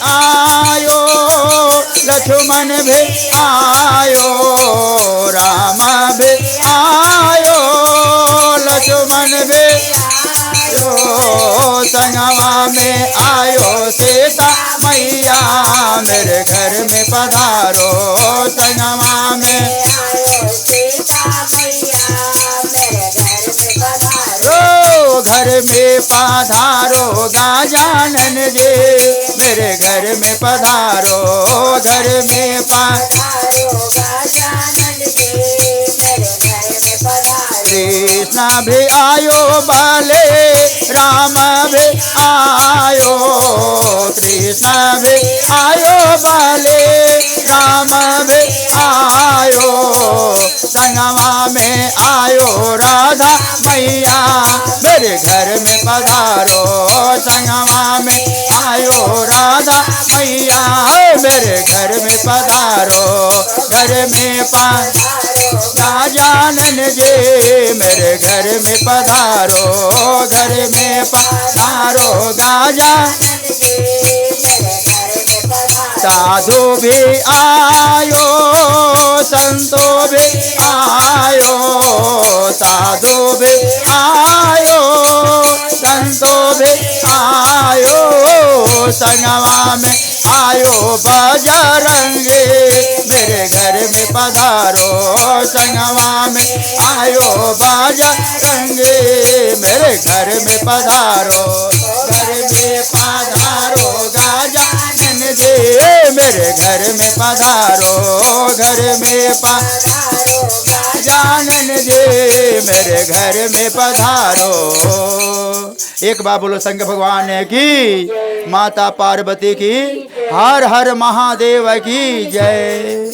आयो, लक्ष्मण भी आयो, राम भी आयो, लक्ष्मण भी आयो, संगमा में आयो सीता मैया, मेरे घर में पधारो, संगमा में आयो सीता मैया, मेरे घर में पधारो गजानन जी, मेरे घर में पधारो, घर में पधारो गजानन जी, मेरे घर में पधारो। कृष्ण भी आयो बाले, राम भी आयो, कृष्ण भी आयो बाले, राम भी आयो, संगमा में आयो राधा मैया, मेरे घर में पधारो, संगमा में आयो राधा मैया, मेरे घर में पधारो, घर में पधारो गजानन जी, मेरे घर में पधारो, घर में पधारो गजानन जी, मेरे घर में पधारो। साधु भी आयो, संतो भी आयो, साधु भी आयो, संतो भी आयो, संगमा में आयो बजरंगी, मेरे घर में पधारो, संगमा में आयो बजरंगी, मेरे घर में पधारो, घर में पधारो गजानन जी, मेरे घर में पधारो, घर में पधारो गजानन जी, मेरे घर में पधारो। एक बार बोलो शंकर भगवान की, माता पार्वती की, हर हर महादेव की जय।